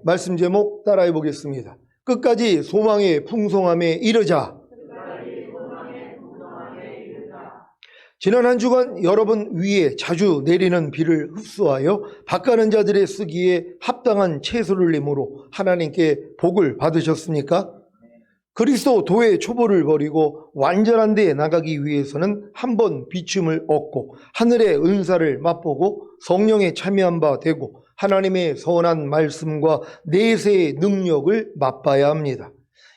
말씀 제목 따라해 보겠습니다. 끝까지 소망의 풍성함에 이르자. 지난 한 주간 여러분 위에 자주 내리는 비를 흡수하여 밭가는 자들의 쓰기에 합당한 채소를 내므로 하나님께 복을 받으셨습니까? 그리스도 도의 초보를 버리고 완전한 데에 나가기 위해서는 한번 비춤을 얻고 하늘의 은사를 맛보고 성령에 참여한 바 되고 하나님의 선한 말씀과 내세의 능력을 맛봐야 합니다.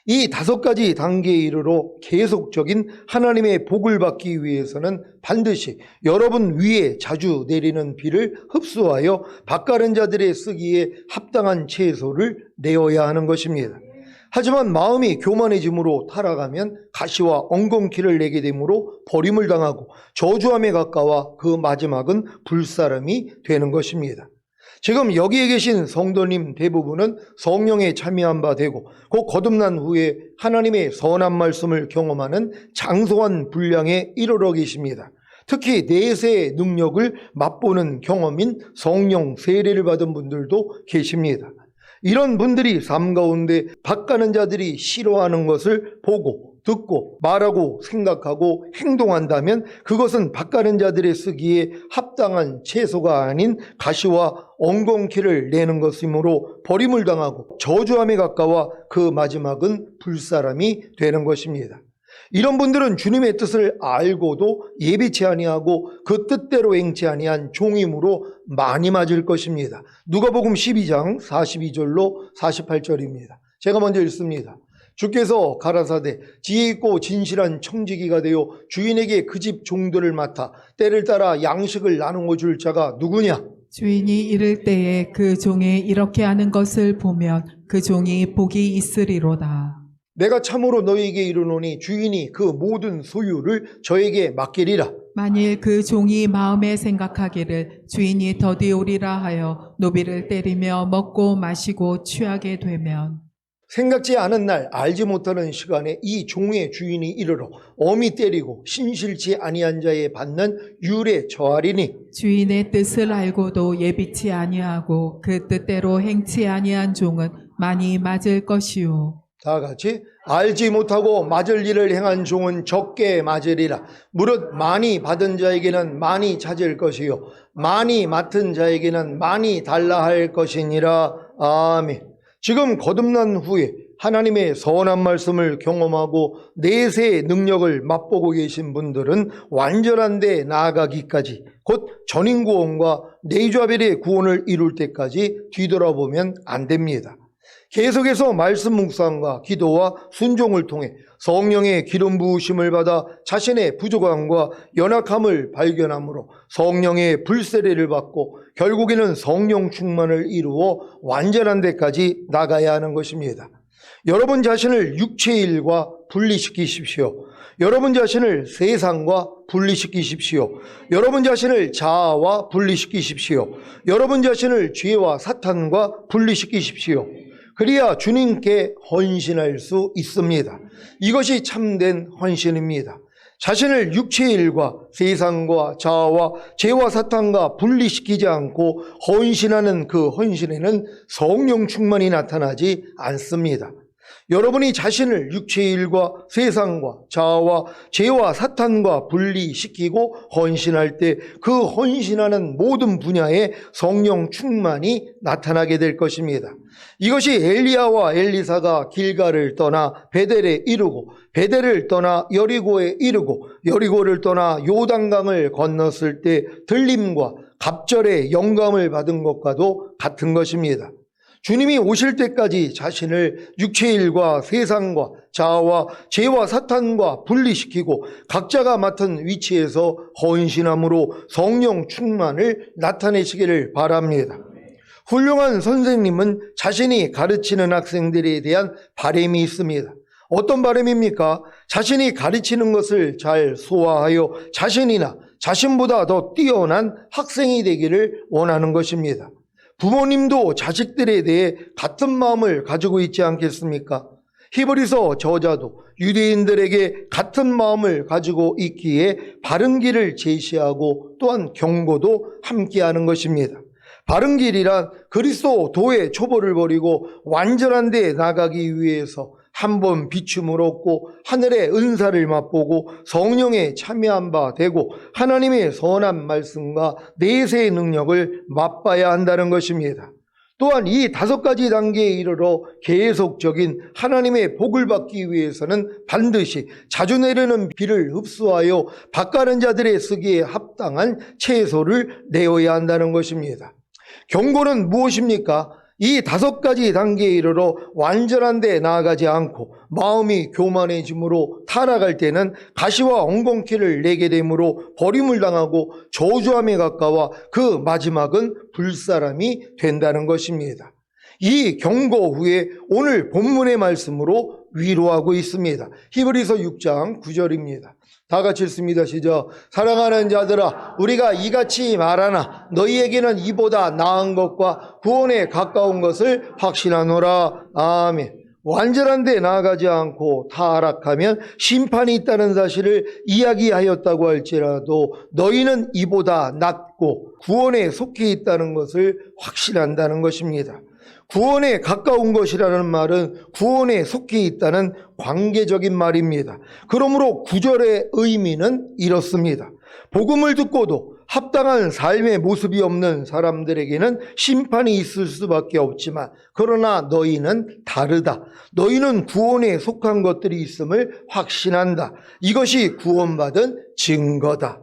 이 5가지 단계에 이르러 계속적인 하나님의 복을 받기 위해서는 반드시 여러분 위에 자주 내리는 비를 흡수하여 밭가는 자들의 쓰기에 합당한 채소를 내어야 하는 것입니다. 하지만 마음이 교만해짐으로 타락하면 가시와 엉겅퀴를 내게 되므로 버림을 당하고 저주함에 가까워 그 마지막은 불사름이 되는 것입니다. 지금 여기에 계신 성도님 대부분은 성령에 참여한 바 되고 곧 거듭난 후에 하나님의 선한 말씀을 경험하는 장성한 분량에 이르러 계십니다. 특히 내세의 능력을 맛보는 경험인 성령 세례를 받은 분들도 계십니다. 이런 분들이 삶 가운데 밭가는 자들이 싫어하는 것을 보고 듣고 말하고 생각하고 행동한다면 그것은 밭가는 자들의 쓰기에 합당한 채소가 아닌 가시와 엉겅퀴를 내는 것이므로 버림을 당하고 저주함에 가까워 그 마지막은 불사람이 되는 것입니다. 이런 분들은 주님의 뜻을 알고도 예비치 아니하고 그 뜻대로 행치 아니한 종임으로 많이 맞을 것입니다. 누가복음 12장 42절로 48절입니다. 제가 먼저 읽습니다. 주께서 가라사대 지혜 있고 진실한 청지기가 되어 주인에게 그 집 종들을 맡아 때를 따라 양식을 나누어 줄 자가 누구냐? 주인이 이를 때에 그 종이 이렇게 하는 것을 보면 그 종이 복이 있으리로다. 내가 참으로 너희에게 이르노니 주인이 그 모든 소유를 저에게 맡기리라. 만일 그 종이 마음에 생각하기를 주인이 더디오리라 하여 노비를 때리며 먹고 마시고 취하게 되면 생각지 않은 날 알지 못하는 시간에 이 종의 주인이 이르러 엄히 때리고 신실치 아니한 자에 받는 율에 처하리니 주인의 뜻을 알고도 예비치 아니하고 그 뜻대로 행치 아니한 종은 많이 맞을 것이요. 다 같이 알지 못하고 맞을 일을 행한 종은 적게 맞으리라. 무릇 많이 받은 자에게는 많이 찾을 것이요 많이 맡은 자에게는 많이 달라 할 것이니라. 아멘. 지금 거듭난 후에 하나님의 선한 말씀을 경험하고 내세의 능력을 맛보고 계신 분들은 완전한 데 나아가기까지 곧 전인구원과 내좌벨의 구원을 이룰 때까지 뒤돌아보면 안 됩니다. 계속해서 말씀 묵상과 기도와 순종을 통해 성령의 기름 부으심을 받아 자신의 부족함과 연약함을 발견함으로 성령의 불세례를 받고 결국에는 성령 충만을 이루어 완전한 데까지 나가야 하는 것입니다. 여러분 자신을 육체의 일과 분리시키십시오. 여러분 자신을 세상과 분리시키십시오. 여러분 자신을 자아와 분리시키십시오. 여러분 자신을 죄와 사탄과 분리시키십시오. 그래야 주님께 헌신할 수 있습니다. 이것이 참된 헌신입니다. 자신을 육체의 일과 세상과 자아와 죄와 사탄과 분리시키지 않고 헌신하는 그 헌신에는 성령 충만이 나타나지 않습니다. 여러분이 자신을 육체의 일과 세상과 자아와 죄와 사탄과 분리시키고 헌신할 때 그 헌신하는 모든 분야에 성령 충만이 나타나게 될 것입니다. 이것이 엘리야와 엘리사가 길갈을 떠나 베델에 이르고 베델을 떠나 여리고에 이르고 여리고를 떠나 요단강을 건넜을 때 들림과 갑절의 영감을 받은 것과도 같은 것입니다. 주님이 오실 때까지 자신을 육체의 일과 세상과 자아와 죄와 사탄과 분리시키고 각자가 맡은 위치에서 헌신함으로 성령 충만을 나타내시기를 바랍니다. 훌륭한 선생님은 자신이 가르치는 학생들에 대한 바람이 있습니다. 어떤 바람입니까? 자신이 가르치는 것을 잘 소화하여 자신이나 자신보다 더 뛰어난 학생이 되기를 원하는 것입니다. 부모님도 자식들에 대해 같은 마음을 가지고 있지 않겠습니까? 히브리서 저자도 유대인들에게 같은 마음을 가지고 있기에 바른 길을 제시하고 또한 경고도 함께하는 것입니다. 바른 길이란 그리스도 도의 초보를 버리고 완전한 데 나가기 위해서 한번 비춤을 얻고 하늘의 은사를 맛보고 성령에 참여한 바 되고 하나님의 선한 말씀과 내세의 능력을 맛봐야 한다는 것입니다. 또한 이 5가지 단계에 이르러 계속적인 하나님의 복을 받기 위해서는 반드시 자주 내리는 비를 흡수하여 밭가는 자들의 쓰기에 합당한 채소를 내어야 한다는 것입니다. 경고는 무엇입니까? 이 5가지 단계에 이르러 완전한 데 나아가지 않고 마음이 교만해짐으로 타락할 때는 가시와 엉겅퀴를 내게 되므로 버림을 당하고 저주함에 가까워 그 마지막은 불사람이 된다는 것입니다. 이 경고 후에 오늘 본문의 말씀으로 위로하고 있습니다. 히브리서 6장 9절입니다. 다 같이 읽습니다. 시작. 사랑하는 자들아, 우리가 이같이 말하나 너희에게는 이보다 나은 것과 구원에 가까운 것을 확신하노라. 아멘. 완전한 데 나아가지 않고 타락하면 심판이 있다는 사실을 이야기하였다고 할지라도 너희는 이보다 낫고 구원에 속해 있다는 것을 확신한다는 것입니다. 구원에 가까운 것이라는 말은 구원에 속해 있다는 관계적인 말입니다. 그러므로 9절의 의미는 이렇습니다. 복음을 듣고도 합당한 삶의 모습이 없는 사람들에게는 심판이 있을 수밖에 없지만 그러나 너희는 다르다. 너희는 구원에 속한 것들이 있음을 확신한다. 이것이 구원받은 증거다.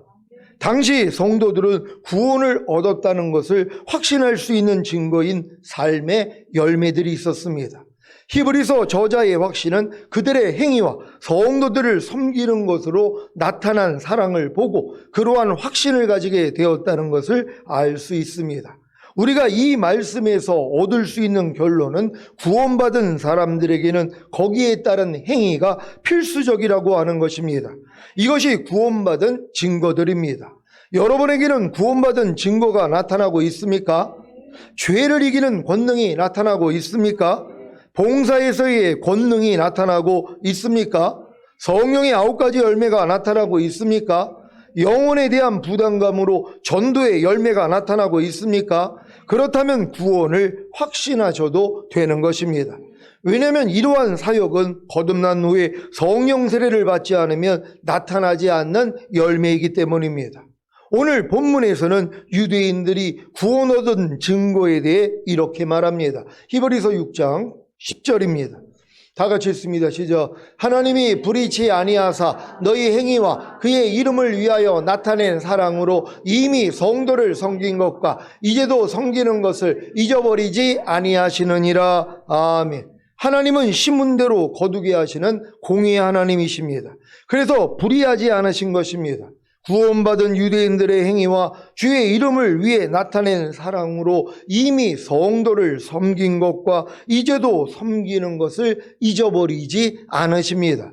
당시 성도들은 구원을 얻었다는 것을 확신할 수 있는 증거인 삶의 열매들이 있었습니다. 히브리서 저자의 확신은 그들의 행위와 성도들을 섬기는 것으로 나타난 사랑을 보고 그러한 확신을 가지게 되었다는 것을 알 수 있습니다. 우리가 이 말씀에서 얻을 수 있는 결론은 구원받은 사람들에게는 거기에 따른 행위가 필수적이라고 하는 것입니다. 이것이 구원받은 증거들입니다. 여러분에게는 구원받은 증거가 나타나고 있습니까? 죄를 이기는 권능이 나타나고 있습니까? 봉사에서의 권능이 나타나고 있습니까? 성령의 9가지 열매가 나타나고 있습니까? 영혼에 대한 부담감으로 전도의 열매가 나타나고 있습니까? 그렇다면 구원을 확신하셔도 되는 것입니다. 왜냐하면 이러한 사역은 거듭난 후에 성령 세례를 받지 않으면 나타나지 않는 열매이기 때문입니다. 오늘 본문에서는 유대인들이 구원 얻은 증거에 대해 이렇게 말합니다. 히브리서 6장 10절입니다. 다 같이 읽습니다. 시작. 하나님이 불의치 아니하사 너희 행위와 그의 이름을 위하여 나타낸 사랑으로 이미 성도를 섬긴 것과 이제도 섬기는 것을 잊어버리지 아니하시느니라. 아멘. 하나님은 신문대로 거두게 하시는 공의의 하나님이십니다. 그래서 불의하지 않으신 것입니다. 구원받은 유대인들의 행위와 주의 이름을 위해 나타낸 사랑으로 이미 성도를 섬긴 것과 이제도 섬기는 것을 잊어버리지 않으십니다.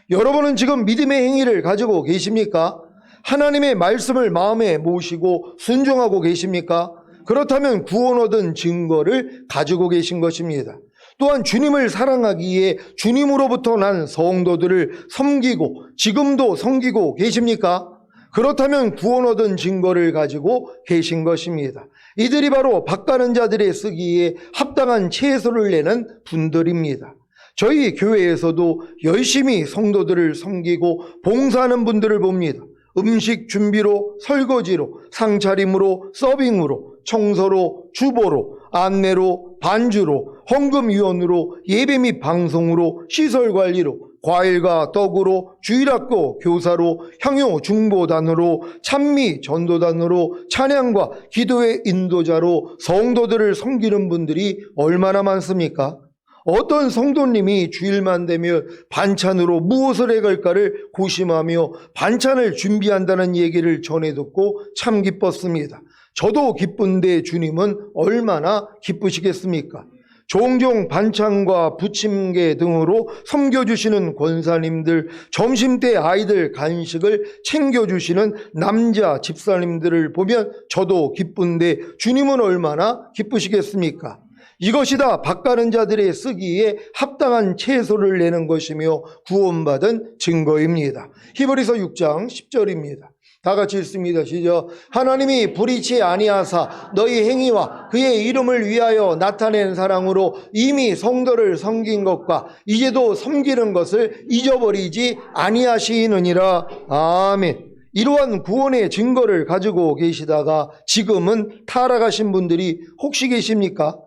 여러분은 지금 믿음의 행위를 가지고 계십니까? 하나님의 말씀을 마음에 모시고 순종하고 계십니까? 그렇다면 구원 얻은 증거를 가지고 계신 것입니다. 또한 주님을 사랑하기에 주님으로부터 난 성도들을 섬기고 지금도 섬기고 계십니까? 그렇다면 구원 얻은 증거를 가지고 계신 것입니다. 이들이 바로 밭가는 자들의 쓰기에 합당한 채소를 내는 분들입니다. 저희 교회에서도 열심히 성도들을 섬기고 봉사하는 분들을 봅니다. 음식 준비로, 설거지로, 상차림으로, 서빙으로, 청소로, 주보로, 안내로, 반주로, 헌금위원으로, 예배 및 방송으로, 시설관리로, 과일과 떡으로, 주일학교 교사로, 향유 중보단으로, 찬미 전도단으로, 찬양과 기도의 인도자로 성도들을 섬기는 분들이 얼마나 많습니까? 어떤 성도님이 주일만 되면 반찬으로 무엇을 해갈까를 고심하며 반찬을 준비한다는 얘기를 전해 듣고 참 기뻤습니다. 저도 기쁜데 주님은 얼마나 기쁘시겠습니까? 종종 반찬과 부침개 등으로 섬겨주시는 권사님들, 점심때 아이들 간식을 챙겨주시는 남자 집사님들을 보면 저도 기쁜데 주님은 얼마나 기쁘시겠습니까? 이것이 다 밭가는 자들의 쓰기에 합당한 채소를 내는 것이며 구원받은 증거입니다. 히브리서 6장 10절입니다. 다 같이 읽습니다. 시작. 하나님이 불의치 아니하사 너희 행위와 그의 이름을 위하여 나타낸 사랑으로 이미 성도를 섬긴 것과 이제도 섬기는 것을 잊어버리지 아니하시느니라. 아멘. 이러한 구원의 증거를 가지고 계시다가 지금은 타락하신 분들이 혹시 계십니까?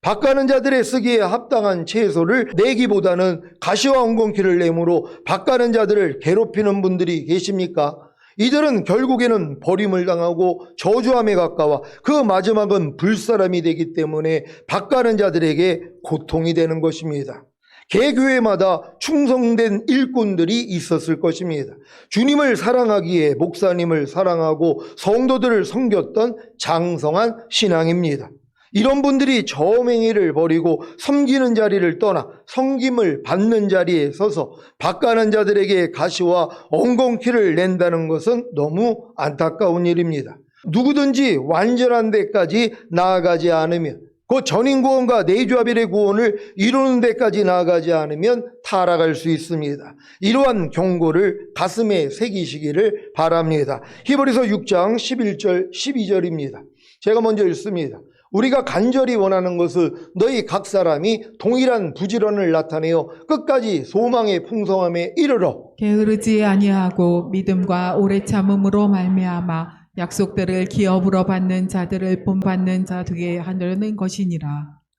밭가는 자들의 쓰기에 합당한 채소를 내기보다는 가시와 엉겅퀴를 내므로 밭가는 자들을 괴롭히는 분들이 계십니까? 이들은 결국에는 버림을 당하고 저주함에 가까워 그 마지막은 불사람이 되기 때문에 밭가는 자들에게 고통이 되는 것입니다. 개교회마다 충성된 일꾼들이 있었을 것입니다. 주님을 사랑하기에 목사님을 사랑하고 성도들을 섬겼던 장성한 신앙입니다. 이런 분들이 저행위를 버리고 섬기는 자리를 떠나 섬김을 받는 자리에 서서 밭가는 자들에게 가시와 엉겅퀴를 낸다는 것은 너무 안타까운 일입니다. 누구든지 완전한 데까지 나아가지 않으면, 그 전인구원과 내주아벨의 구원을 이루는 데까지 나아가지 않으면 타락할 수 있습니다. 이러한 경고를 가슴에 새기시기를 바랍니다. 히브리서 6장 11절 12절입니다. 제가 먼저 읽습니다. 우리가 간절히 원하는 것은 너희 각 사람이 동일한 부지런을 나타내어 끝까지 소망의 풍성함에 이르러 게으르지 아니하고 믿음과 오래 참음으로 말미암아 약속들을 기업으로 받는 자들을 본받는 자 되게 하려는 것이니라.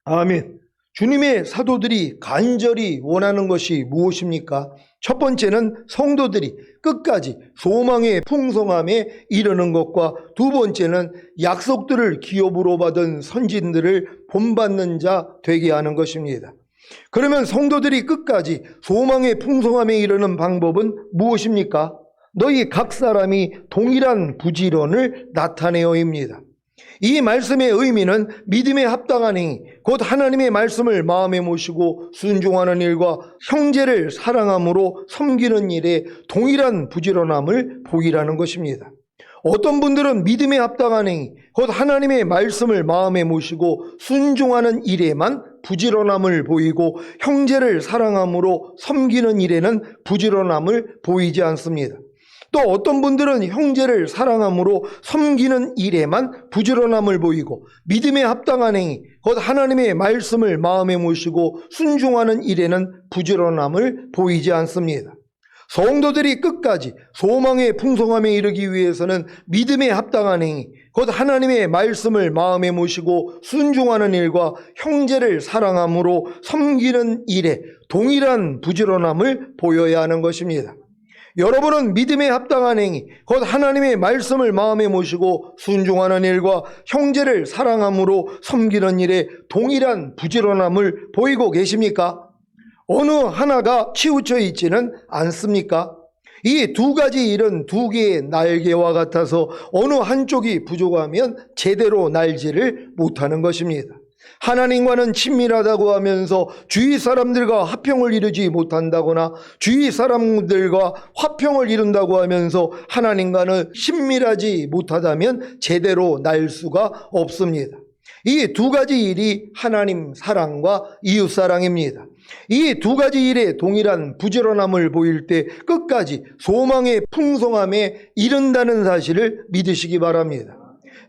아멘. 주님의 사도들이 간절히 원하는 것이 무엇입니까? 첫 번째는 성도들이 끝까지 소망의 풍성함에 이르는 것과 두 번째는 약속들을 기업으로 받은 선진들을 본받는 자 되게 하는 것입니다. 그러면 성도들이 끝까지 소망의 풍성함에 이르는 방법은 무엇입니까? 너희 각 사람이 동일한 부지런을 나타내어입니다. 이 말씀의 의미는 믿음에 합당한 행위, 곧 하나님의 말씀을 마음에 모시고 순종하는 일과 형제를 사랑함으로 섬기는 일에 동일한 부지런함을 보이라는 것입니다. 어떤 분들은 믿음에 합당한 행위, 곧 하나님의 말씀을 마음에 모시고 순종하는 일에만 부지런함을 보이고 형제를 사랑함으로 섬기는 일에는 부지런함을 보이지 않습니다. 또 어떤 분들은 형제를 사랑함으로 섬기는 일에만 부지런함을 보이고 믿음에 합당한 행위, 곧 하나님의 말씀을 마음에 모시고 순종하는 일에는 부지런함을 보이지 않습니다. 성도들이 끝까지 소망의 풍성함에 이르기 위해서는 믿음에 합당한 행위, 곧 하나님의 말씀을 마음에 모시고 순종하는 일과 형제를 사랑함으로 섬기는 일에 동일한 부지런함을 보여야 하는 것입니다. 여러분은 믿음에 합당한 행위, 곧 하나님의 말씀을 마음에 모시고 순종하는 일과 형제를 사랑함으로 섬기는 일에 동일한 부지런함을 보이고 계십니까? 어느 하나가 치우쳐 있지는 않습니까? 이 두 가지 일은 두 개의 날개와 같아서 어느 한쪽이 부족하면 제대로 날지를 못하는 것입니다. 하나님과는 친밀하다고 하면서 주위 사람들과 화평을 이루지 못한다거나 주위 사람들과 화평을 이룬다고 하면서 하나님과는 친밀하지 못하다면 제대로 날 수가 없습니다. 이 두 가지 일이 하나님 사랑과 이웃 사랑입니다. 이 두 가지 일에 동일한 부지런함을 보일 때 끝까지 소망의 풍성함에 이른다는 사실을 믿으시기 바랍니다.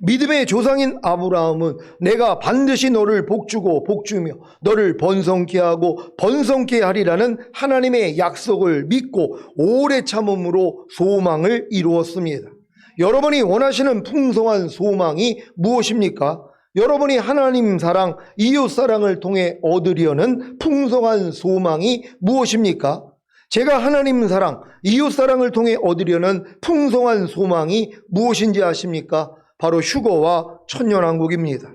믿음의 조상인 아브라함은 내가 반드시 너를 복주고 복주며 너를 번성케 하고 번성케 하리라는 하나님의 약속을 믿고 오래 참음으로 소망을 이루었습니다. 여러분이 원하시는 풍성한 소망이 무엇입니까? 여러분이 하나님 사랑, 이웃 사랑을 통해 얻으려는 풍성한 소망이 무엇입니까? 제가 하나님 사랑, 이웃 사랑을 통해 얻으려는 풍성한 소망이 무엇인지 아십니까? 바로 휴거와 천년왕국입니다.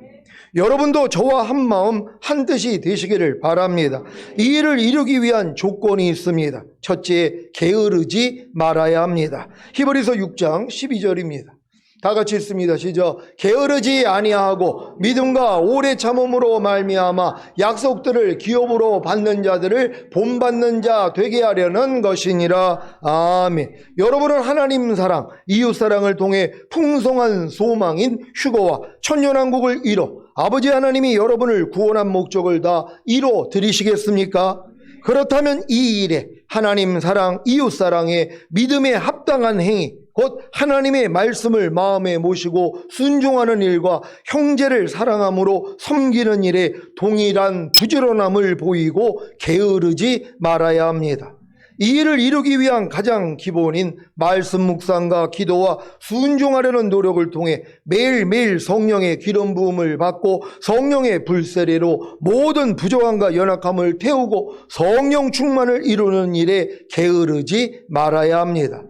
여러분도 저와 한마음 한뜻이 되시기를 바랍니다. 이 일을 이루기 위한 조건이 있습니다. 첫째, 게으르지 말아야 합니다. 히브리서 6장 12절입니다. 다 같이 읽습니다. 시작. 게으르지 아니하고 믿음과 오래 참음으로 말미암아 약속들을 기업으로 받는 자들을 본받는 자 되게 하려는 것이니라. 아멘. 여러분은 하나님 사랑, 이웃 사랑을 통해 풍성한 소망인 휴거와 천년왕국을 이뤄 아버지 하나님이 여러분을 구원한 목적을 다 이뤄 드리시겠습니까? 그렇다면 이 일에 하나님 사랑, 이웃 사랑에 믿음에 합당한 행위, 곧 하나님의 말씀을 마음에 모시고 순종하는 일과 형제를 사랑함으로 섬기는 일에 동일한 부지런함을 보이고 게으르지 말아야 합니다. 이 일을 이루기 위한 가장 기본인 말씀 묵상과 기도와 순종하려는 노력을 통해 매일매일 성령의 기름 부음을 받고 성령의 불세례로 모든 부족함과 연약함을 태우고 성령 충만을 이루는 일에 게으르지 말아야 합니다.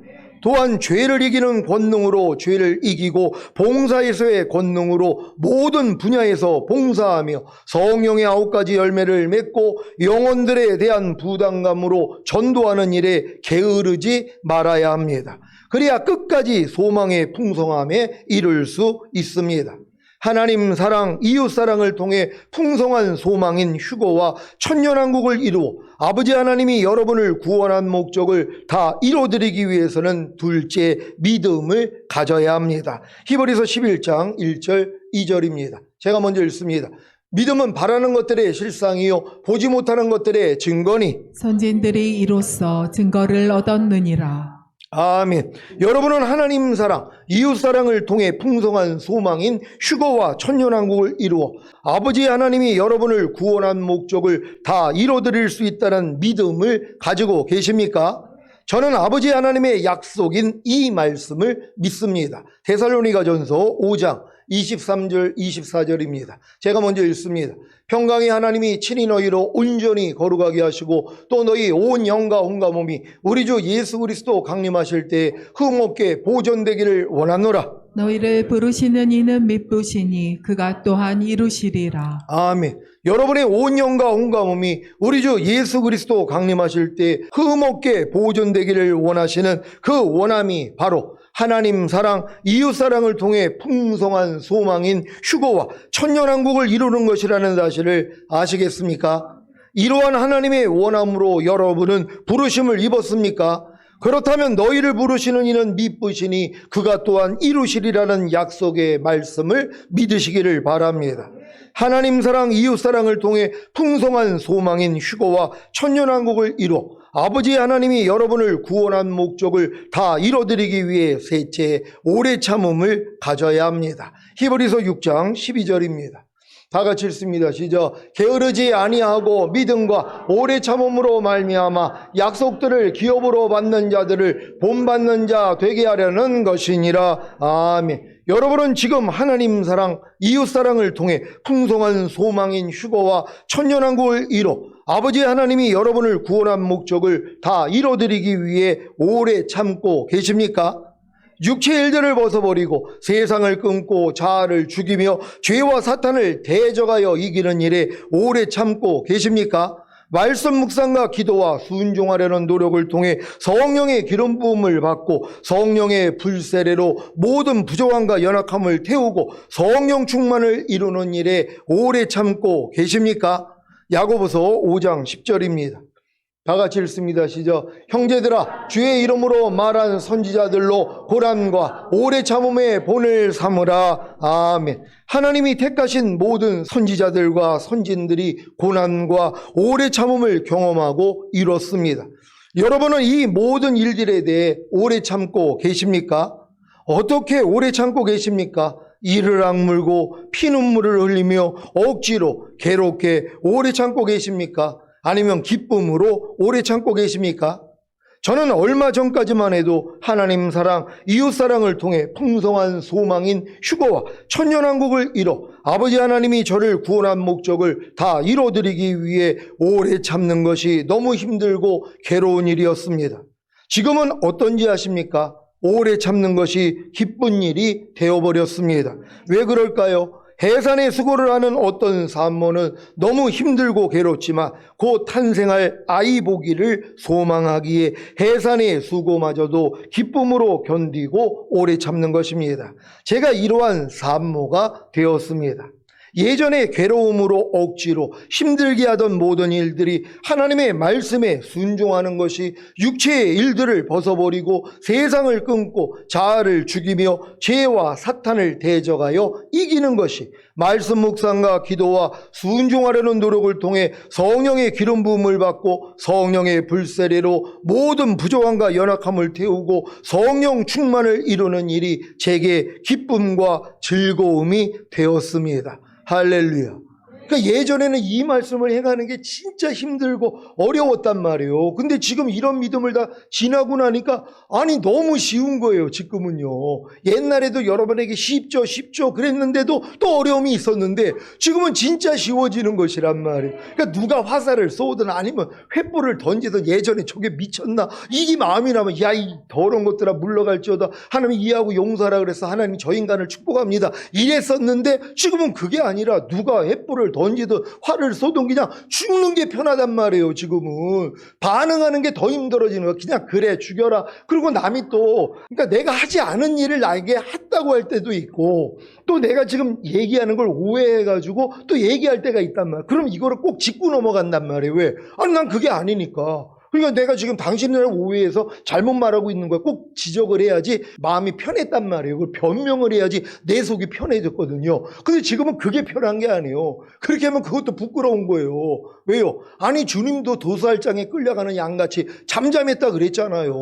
또한 죄를 이기는 권능으로 죄를 이기고 봉사에서의 권능으로 모든 분야에서 봉사하며 성령의 9가지 열매를 맺고 영혼들에 대한 부담감으로 전도하는 일에 게으르지 말아야 합니다. 그래야 끝까지 소망의 풍성함에 이를 수 있습니다. 하나님 사랑, 이웃 사랑을 통해 풍성한 소망인 휴거와 천년왕국을 이루어 아버지 하나님이 여러분을 구원한 목적을 다 이루어드리기 위해서는 둘째 믿음을 가져야 합니다. 히브리서 11장 1절 2절입니다. 제가 먼저 읽습니다. 믿음은 바라는 것들의 실상이요 보지 못하는 것들의 증거니 선진들이 이로써 증거를 얻었느니라. 아멘. 여러분은 하나님 사랑, 이웃 사랑을 통해 풍성한 소망인 휴거와 천년왕국을 이루어 아버지 하나님이 여러분을 구원한 목적을 다 이뤄드릴 수 있다는 믿음을 가지고 계십니까? 저는 아버지 하나님의 약속인 이 말씀을 믿습니다. 데살로니가전서 5장 23절 24절입니다. 제가 먼저 읽습니다. 평강의 하나님이 친히 너희로 온전히 거룩하게 하시고 또 너희 온 영과 온과 몸이 우리 주 예수 그리스도 강림하실 때에 흠없게 보존되기를 원하노라. 너희를 부르시는 이는 믿으시니 그가 또한 이루시리라. 아멘. 여러분의 온 영과 온과 몸이 우리 주 예수 그리스도 강림하실 때 흠없게 보존되기를 원하시는 그 원함이 바로 하나님 사랑, 이웃 사랑을 통해 풍성한 소망인 휴거와 천년왕국을 이루는 것이라는 사실을 아시겠습니까? 이러한 하나님의 원함으로 여러분은 부르심을 입었습니까? 그렇다면 너희를 부르시는 이는 믿으시니 그가 또한 이루시리라는 약속의 말씀을 믿으시기를 바랍니다. 하나님 사랑, 이웃 사랑을 통해 풍성한 소망인 휴거와 천년왕국을 이루어 아버지 하나님이 여러분을 구원한 목적을 다 이뤄드리기 위해 셋째, 오래 참음을 가져야 합니다. 히브리서 6장 12절입니다. 다 같이 읽습니다. 시작. 게으르지 아니하고 믿음과 오래 참음으로 말미암아 약속들을 기업으로 받는 자들을 본받는 자 되게 하려는 것이니라. 아멘. 여러분은 지금 하나님 사랑, 이웃 사랑을 통해 풍성한 소망인 휴거와 천년왕국을 이뤄 아버지 하나님이 여러분을 구원한 목적을 다 이뤄드리기 위해 오래 참고 계십니까? 육체의 일들을 벗어버리고 세상을 끊고 자아를 죽이며 죄와 사탄을 대적하여 이기는 일에 오래 참고 계십니까? 말씀 묵상과 기도와 순종하려는 노력을 통해 성령의 기름 부음을 받고 성령의 불세례로 모든 부족함과 연약함을 태우고 성령 충만을 이루는 일에 오래 참고 계십니까? 야고보서 5장 10절입니다. 다 같이 읽습니다. 시작. 형제들아, 주의 이름으로 말한 선지자들로 고난과 오래 참음의 본을 삼으라. 아멘. 하나님이 택하신 모든 선지자들과 선진들이 고난과 오래 참음을 경험하고 이뤘습니다. 여러분은 이 모든 일들에 대해 오래 참고 계십니까? 어떻게 오래 참고 계십니까? 이를 악물고 피눈물을 흘리며 억지로 괴롭게 오래 참고 계십니까? 아니면 기쁨으로 오래 참고 계십니까? 저는 얼마 전까지만 해도 하나님 사랑, 이웃 사랑을 통해 풍성한 소망인 휴거와 천년왕국을 이뤄 아버지 하나님이 저를 구원한 목적을 다 이뤄드리기 위해 오래 참는 것이 너무 힘들고 괴로운 일이었습니다. 지금은 어떤지 아십니까? 오래 참는 것이 기쁜 일이 되어버렸습니다. 왜 그럴까요? 해산의 수고를 하는 어떤 산모는 너무 힘들고 괴롭지만 곧 탄생할 아이 보기를 소망하기에 해산의 수고마저도 기쁨으로 견디고 오래 참는 것입니다. 제가 이러한 산모가 되었습니다. 예전에 괴로움으로 억지로 힘들게 하던 모든 일들이 하나님의 말씀에 순종하는 것이 육체의 일들을 벗어버리고 세상을 끊고 자아를 죽이며 죄와 사탄을 대적하여 이기는 것이 말씀 묵상과 기도와 순종하려는 노력을 통해 성령의 기름 부음을 받고 성령의 불세례로 모든 부족함과 연약함을 태우고 성령 충만을 이루는 일이 제게 기쁨과 즐거움이 되었습니다. 할렐루야. 그러니까 예전에는 이 말씀을 행하는 게 진짜 힘들고 어려웠단 말이에요. 근데 지금 이런 믿음을 다 지나고 나니까 아니 너무 쉬운 거예요. 지금은요. 옛날에도 여러분에게 쉽죠 그랬는데도 또 어려움이 있었는데 지금은 진짜 쉬워지는 것이란 말이에요. 그러니까 누가 화살을 쏘든 아니면 횃불을 던지든 예전에 저게 미쳤나 이게 마음이 나면 야 이 더러운 것들아 물러갈지어다 하나님 이해하고 용서하라 그래서 하나님이 저 인간을 축복합니다 이랬었는데 지금은 그게 아니라 누가 횃불을 던지든 활을 쏘든 그냥 죽는 게 편하단 말이에요. 지금은 반응하는 게 더 힘들어지는 거야. 그냥 그래 죽여라. 그리고 남이 또 그러니까 내가 하지 않은 일을 나에게 했다고 할 때도 있고 또 내가 지금 얘기하는 걸 오해해가지고 또 얘기할 때가 있단 말이야. 그럼 이거를 꼭 짚고 넘어간단 말이에요. 왜? 아니 난 그게 아니니까. 그러니까 내가 지금 당신을 오해해서 잘못 말하고 있는 거야. 꼭 지적을 해야지 마음이 편했단 말이에요. 그걸 변명을 해야지 내 속이 편해졌거든요. 근데 지금은 그게 편한 게 아니에요. 그렇게 하면 그것도 부끄러운 거예요. 왜요? 아니 주님도 도살장에 끌려가는 양같이 잠잠했다 그랬잖아요.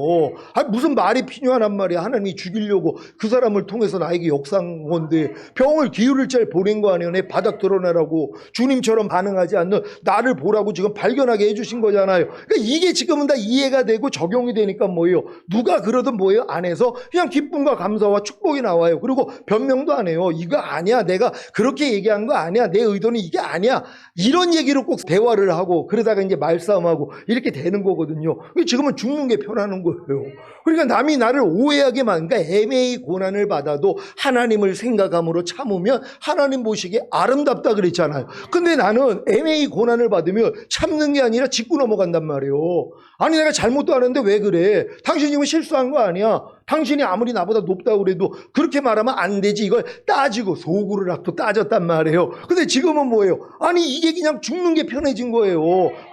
아니 무슨 말이 필요하단 말이야. 하나님이 죽이려고 그 사람을 통해서 나에게 역사한 건데 병을 기울일 잘 보낸 거 아니에요. 내 바닥 드러내라고 주님처럼 반응하지 않는 나를 보라고 지금 발견하게 해주신 거잖아요. 그러니까 이게 지금은 다 이해가 되고 적용이 되니까 뭐예요? 누가 그러든 뭐예요? 안에서 그냥 기쁨과 감사와 축복이 나와요. 그리고 변명도 안 해요. 이거 아니야. 내가 그렇게 얘기한 거 아니야. 내 의도는 이게 아니야. 이런 얘기로 꼭 대화를 하고 그러다가 이제 말싸움하고 이렇게 되는 거거든요. 지금은 죽는 게 편하는 거예요. 그러니까 남이 나를 오해하게 그러니까 애매히 고난을 받아도 하나님을 생각함으로 참으면 하나님 보시기에 아름답다 그랬잖아요. 근데 나는 애매히 고난을 받으면 참는 게 아니라 짚고 넘어간단 말이에요. 아니 내가 잘못도 하는데 왜 그래? 당신이 지금 실수한 거 아니야. 당신이 아무리 나보다 높다고 그래도 그렇게 말하면 안 되지. 이걸 따지고 소구를 하고 따졌단 말이에요. 근데 지금은 뭐예요? 아니 이게 그냥 죽는 게 편해진 거예요.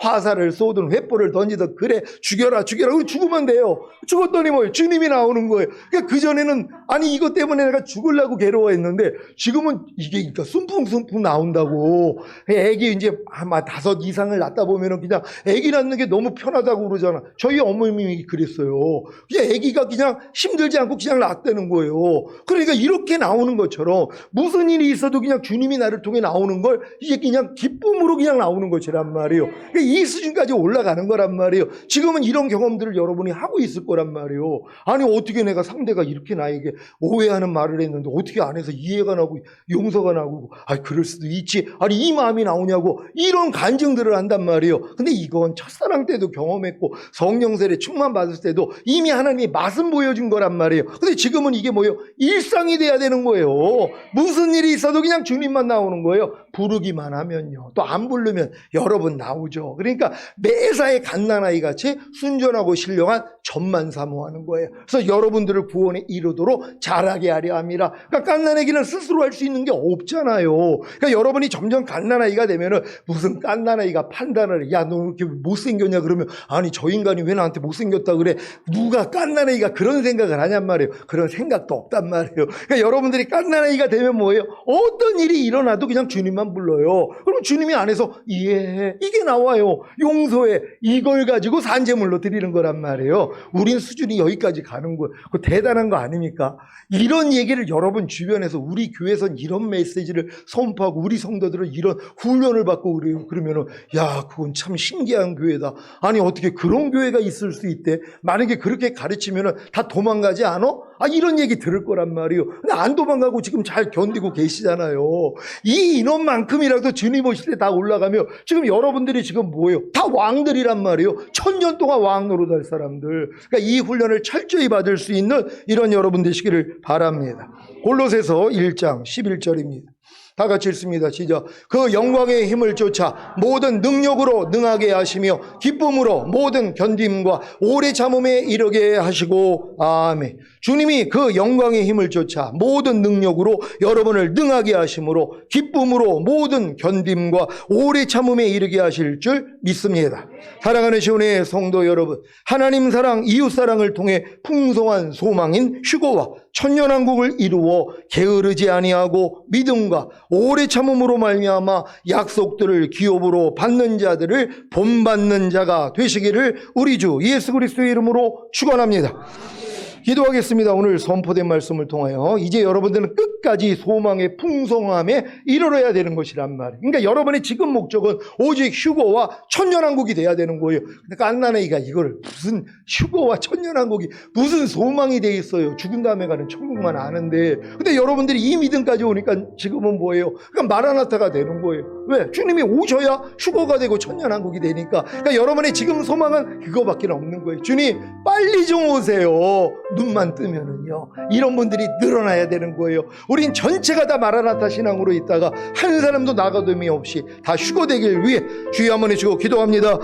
화살을 쏘든 횃불을 던지든 그래 죽여라 죽으면 돼요. 죽었더니 뭐예요? 주님이 나오는 거예요. 그러니까 그전에는 아니 이것 때문에 내가 죽으려고 괴로워했는데 지금은 이게 그러니까 숨풍숨풍 나온다고. 애기 이제 아마 5 이상을 낳다 보면은 그냥 애기 낳는 게 너무 편하다고 그러잖아. 저희 어머님이 그랬어요. 그냥 애기가 그냥 힘들지 않고 그냥 낳았다는 거예요. 그러니까 이렇게 나오는 것처럼 무슨 일이 있어도 그냥 주님이 나를 통해 나오는 걸 이게 그냥 기쁨으로 그냥 나오는 것이란 말이에요. 그러니까 이 수준까지 올라가는 거란 말이에요. 지금은 이런 경험들을 여러분이 하고 있을 거란 말이에요. 아니 어떻게 내가 상대가 이렇게 나에게 오해하는 말을 했는데 어떻게 안에서 이해가 나고 용서가 나고 그럴 수도 있지. 아니 이 마음이 나오냐고 이런 간증들을 한단 말이에요. 근데 이건 첫사랑 때도 경험했고 성령 세례 충만 받을 때도 이미 하나님이 맛은 보여준 거란 말이에요. 근데 지금은 이게 뭐예요? 일상이 돼야 되는 거예요. 무슨 일이 있어도 그냥 주님만 나오는 거예요. 부르기만 하면요. 또 안 부르면 여러분 나오죠. 그러니까 매사에 갓난아이 같이 순전하고 신령한 젖만 사모하는 거예요. 그래서 여러분들을 구원에 이르도록 자라게 하려 함이라. 그러니까 갓난아기는 스스로 할 수 있는 게 없잖아요. 그러니까 여러분이 점점 갓난아이가 되면은 무슨 갓난아이가 판단을 야 너 이렇게 못생겼냐 그러면 아니 저 인간이 왜 나한테 못생겼다 그래. 누가 갓난아이가 그런 생각을 하냔 말이에요. 그런 생각도 없단 말이에요. 그러니까 여러분들이 갓난아이가 되면 뭐예요? 어떤 일이 일어나도 그냥 주님만 불러요. 그럼 주님이 안에서 이해해. 이게 나와요. 용서해. 이걸 가지고 산재물로 드리는 거란 말이에요. 우린 수준이 여기까지 가는 거예요. 그 대단한 거 아닙니까? 이런 얘기를 여러분 주변에서 우리 교회에선 이런 메시지를 선포하고 우리 성도들은 이런 훈련을 받고 그래요. 그러면은 야 그건 참 신기한 교회다. 아니 어떻게 그런 교회가 있을 수 있대? 만약에 그렇게 가르치면은 다 도망가지 않아? 이런 얘기 들을 거란 말이에요. 근데 안 도망가고 지금 잘 견디고 계시잖아요. 이 인원만큼이라도 주님 오실 때 다 올라가며 지금 여러분들이 지금 뭐예요? 다 왕들이란 말이에요. 1000년 동안 왕 노릇할 사람들. 그러니까 이 훈련을 철저히 받을 수 있는 이런 여러분 되시기를 바랍니다. 골로새서 1장 11절입니다. 다 같이 읽습니다. 시작. 그 영광의 힘을 쫓아 모든 능력으로 능하게 하시며 기쁨으로 모든 견딤과 오래 참음에 이르게 하시고 아멘. 주님이 그 영광의 힘을 쫓아 모든 능력으로 여러분을 능하게 하심으로 기쁨으로 모든 견딤과 오래 참음에 이르게 하실 줄 믿습니다. 사랑하는 시온의 성도 여러분, 하나님 사랑, 이웃 사랑을 통해 풍성한 소망인 휴거와 천년왕국을 이루어 게으르지 아니하고 믿음과 오래 참음으로 말미암아 약속들을 기업으로 받는 자들을 본받는 자가 되시기를 우리 주 예수 그리스도의 이름으로 축원합니다. 기도하겠습니다. 오늘 선포된 말씀을 통하여 이제 여러분들은 끝까지 소망의 풍성함에 이르러야 되는 것이란 말이에요. 그러니까 여러분의 지금 목적은 오직 휴거와 천년왕국이 돼야 되는 거예요. 그러니까 깐나네이가 이걸 무슨 휴거와 천년왕국이 무슨 소망이 돼 있어요. 죽은 다음에 가는 천국만 아는데. 근데 여러분들이 이 믿음까지 오니까 지금은 뭐예요? 그러니까 마라나타가 되는 거예요. 왜? 주님이 오셔야 휴거가 되고 천년왕국이 되니까. 그러니까 여러분의 지금 소망은 그거밖에 없는 거예요. 주님 빨리 좀 오세요. 눈만 뜨면은요. 이런 분들이 늘어나야 되는 거예요. 우린 전체가 다 마라나타 신앙으로 있다가 한 사람도 나가됨이 없이 다 휴거되길 위해 주여 한번 해주고 기도합니다.